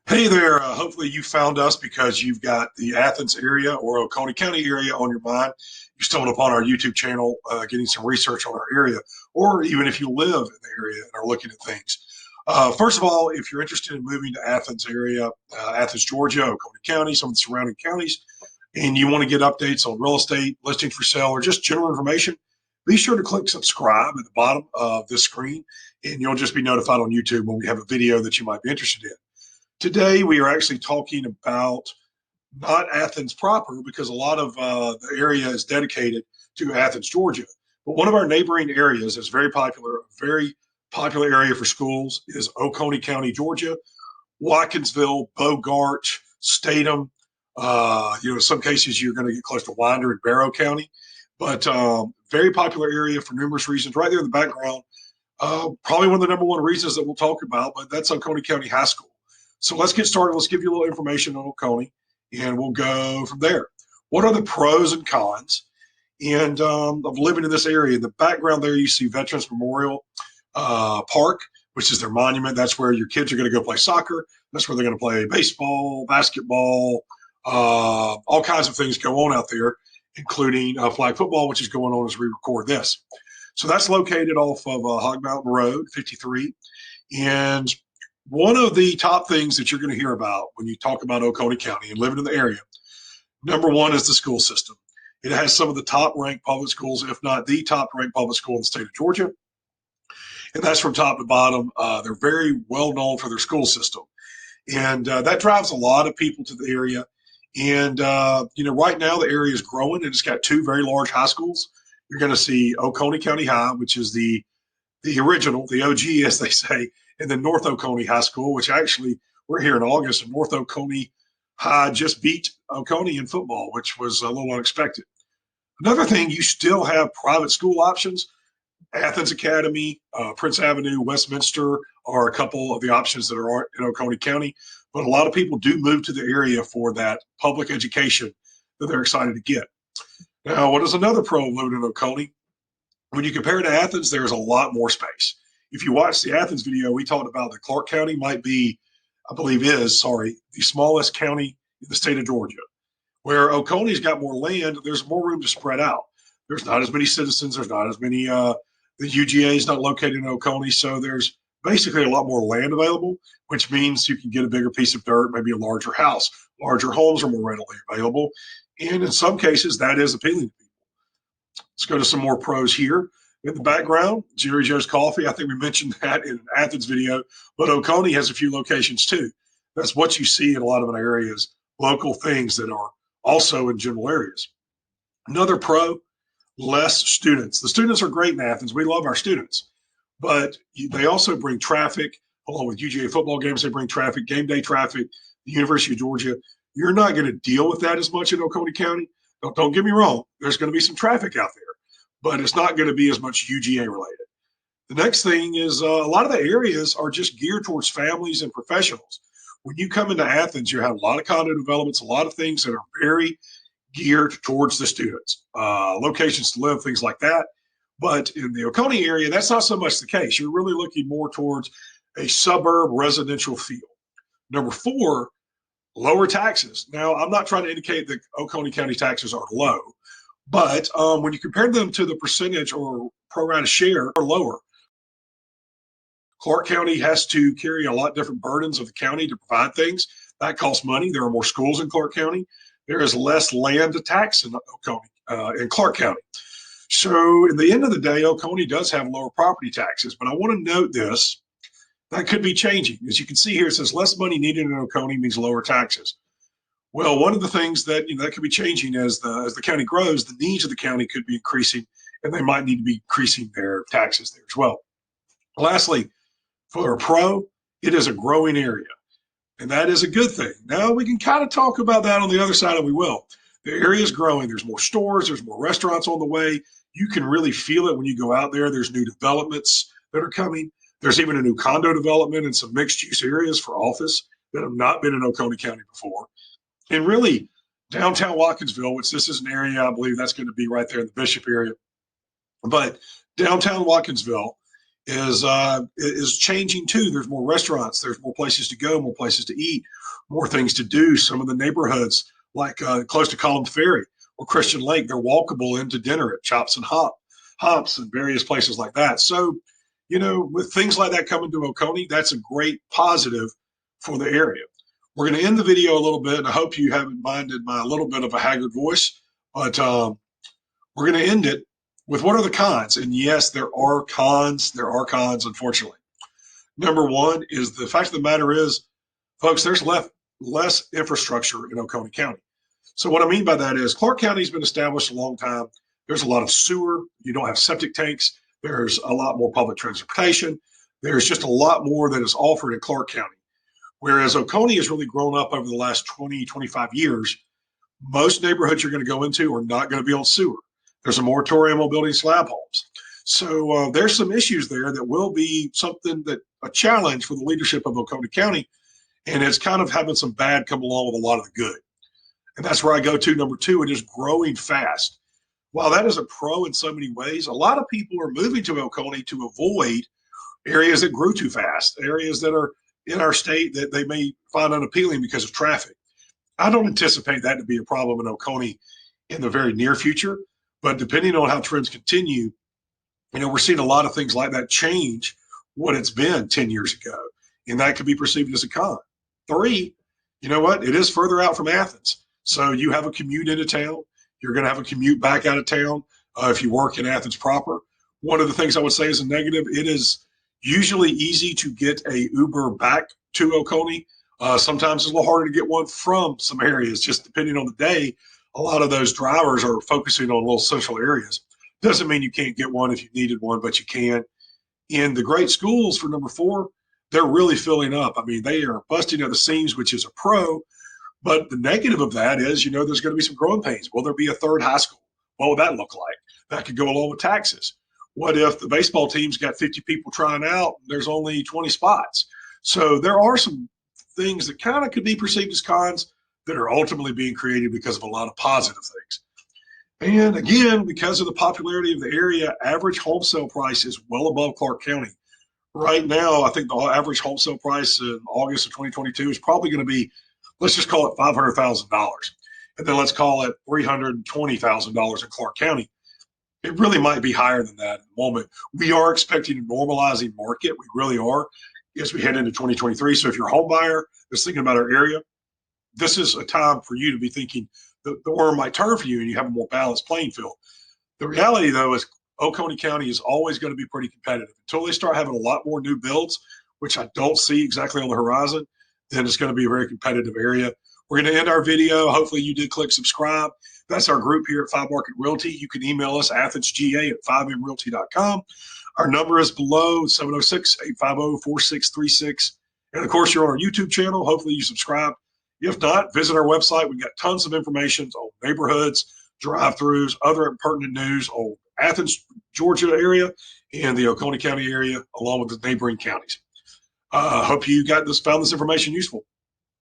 Hey there. Hopefully you found us because you've got the Athens area or Oconee County area on your mind. You stumbled upon our YouTube channel, getting some research on our area, or even if you live in the area and are looking at things. First of all, if you're interested in moving to Athens area, Athens, Georgia, Oconee County, some of the surrounding counties, and you want to get updates on real estate, listings for sale, or just general information, be sure to click subscribe at the bottom of this screen, and you'll just be notified on YouTube when we have a video that you might be interested in. Today, we are actually talking about not Athens proper because a lot of the area is dedicated to Athens, Georgia. But one of our neighboring areas is very popular area for schools is Oconee County, Georgia, Watkinsville, Bogart, Statham. In some cases, you're going to get close to Winder and Barrow County, but very popular area for numerous reasons. Right there in the background, probably one of the number one reasons that we'll talk about, but that's Oconee County High School. So let's get started. Let's give you a little information on Oconee, and we'll go from there. What are the pros and cons of living in this area? In the background there, you see Veterans Memorial Park, which is their monument. That's where your kids are going to go play soccer. That's where they're going to play baseball, basketball, all kinds of things go on out there, including flag football, which is going on as we record this. So that's located off of Hog Mountain Road, 53. And one of the top things that you're going to hear about when you talk about Oconee County and living in the area, number one is the school system. It has some of the top ranked public schools, if not the top ranked public school in the state of Georgia. And that's from top to bottom. They're very well known for their school system. And that drives a lot of people to the area. And, right now the area is growing, and it's got two very large high schools. You're going to see Oconee County High, which is the original, the OG, as they say, and then North Oconee High School, which actually we're here in August, and North Oconee High just beat Oconee in football, which was a little unexpected. Another thing, you still have private school options. Athens Academy, Prince Avenue, Westminster are a couple of the options that are in Oconee County, but a lot of people do move to the area for that public education that they're excited to get. Now, what is another pro of living in Oconee? When you compare it to Athens, there's a lot more space. If you watch the Athens video, we talked about that Clarke County might be, the smallest county in the state of Georgia. Where Oconee's got more land, there's more room to spread out. There's not as many citizens. There's not as many, the UGA is not located in Oconee. So there's basically a lot more land available, which means you can get a bigger piece of dirt, maybe a larger house. Larger homes are more readily available. And in some cases, that is appealing to people. Let's go to some more pros here. In the background, Jerry Joe's Coffee. I think we mentioned that in an Athens video, but Oconee has a few locations too. That's what you see in a lot of areas, local things that are also in general areas. Another pro, less students. The students are great in Athens. We love our students, but they also bring traffic. Along with UGA football games, they bring traffic, game day traffic, the University of Georgia. You're not going to deal with that as much in Oconee County. Don't get me wrong. There's going to be some traffic out there, but it's not going to be as much UGA related. The next thing is a lot of the areas are just geared towards families and professionals. When you come into Athens, you have a lot of condo developments, a lot of things that are very geared towards the students, locations to live, things like that. But in the Oconee area, that's not so much the case. You're really looking more towards a suburb residential feel. Number four, lower taxes. Now, I'm not trying to indicate that Oconee County taxes are low, but when you compare them to the percentage or pro rata share, are lower. Clarke County has to carry a lot different burdens of the county to provide things. That costs money. There are more schools in Clarke County. There is less land to tax in Oconee, in Clarke County. So in the end of the day, Oconee does have lower property taxes, but I want to note this. That could be changing. As you can see here, it says less money needed in Oconee means lower taxes. Well, one of the things that that could be changing as the county grows, the needs of the county could be increasing, and they might need to be increasing their taxes there as well. Lastly, for a pro, it is a growing area, and that is a good thing. Now we can kind of talk about that on the other side, and we will. The area is growing. There's more stores. There's more restaurants on the way. You can really feel it when you go out there. There's new developments that are coming. There's even a new condo development and some mixed-use areas for office that have not been in Oconee County before. And really, downtown Watkinsville, which this is an area, I believe that's going to be right there in the Bishop area. But downtown Watkinsville is changing too. There's more restaurants, there's more places to go, more places to eat, more things to do. Some of the neighborhoods, like close to Column Ferry or Christian Lake, they're walkable into dinner at Chops and Hops and various places like that. So, with things like that coming to Oconee, that's a great positive for the area. We're going to end the video a little bit, and I hope you haven't minded my little bit of a haggard voice, but we're going to end it with what are the cons? And yes, there are cons. There are cons, unfortunately. Number one is the fact of the matter is, folks, there's less infrastructure in Oconee County. So what I mean by that is Clarke County has been established a long time. There's a lot of sewer. You don't have septic tanks. There's a lot more public transportation. There's just a lot more that is offered in Clarke County. Whereas Oconee has really grown up over the last 20, 25 years. Most neighborhoods you're going to go into are not going to be on sewer. There's a moratorium on building slab homes. So there's some issues there that will be something that a challenge for the leadership of Oconee County. And it's kind of having some bad come along with a lot of the good. And that's where I go to number two. It is growing fast. While that is a pro in so many ways, a lot of people are moving to Oconee to avoid areas that grew too fast, areas that are in our state that they may find unappealing because of traffic. I don't anticipate that to be a problem in Oconee in the very near future, but depending on how trends continue, we're seeing a lot of things like that change what it's been 10 years ago, and that could be perceived as a con. Three, you know what? It is further out from Athens. So you have a commute into town. You're going to have a commute back out of town if you work in Athens proper. One of the things I would say is a negative, it is usually easy to get a Uber back to Oconee. Sometimes it's a little harder to get one from some areas, just depending on the day. A lot of those drivers are focusing on little central areas. Doesn't mean you can't get one if you needed one, but you can. In the great schools for number four, they're really filling up. I mean, they are busting at the seams, which is a pro. But the negative of that is, there's going to be some growing pains. Will there be a third high school? What would that look like? That could go along with taxes. What if the baseball team's got 50 people trying out and there's only 20 spots? So there are some things that kind of could be perceived as cons that are ultimately being created because of a lot of positive things. And again, because of the popularity of the area, average home sale price is well above Clarke County. Right now, I think the average home sale price in August of 2022 is probably going to be, let's just call it $500,000. And then let's call it $320,000 in Clarke County. It really might be higher than that at the moment. We are expecting a normalizing market. We really are as we head into 2023. So if you're a home buyer that's thinking about our area, this is a time for you to be thinking the worm might turn for you and you have a more balanced playing field. The reality, though, is Oconee County is always going to be pretty competitive. Until they start having a lot more new builds, which I don't see exactly on the horizon, then it's going to be a very competitive area. We're going to end our video. Hopefully you did click subscribe. That's our group here at 5 Market Realty. You can email us, athensga at 5mrealty.com. Our number is below, 706-850-4636. And, of course, you're on our YouTube channel. Hopefully you subscribe. If not, visit our website. We've got tons of information on neighborhoods, drive-throughs, other pertinent news on Athens, Georgia area and the Oconee County area, along with the neighboring counties. Hope you found this information useful.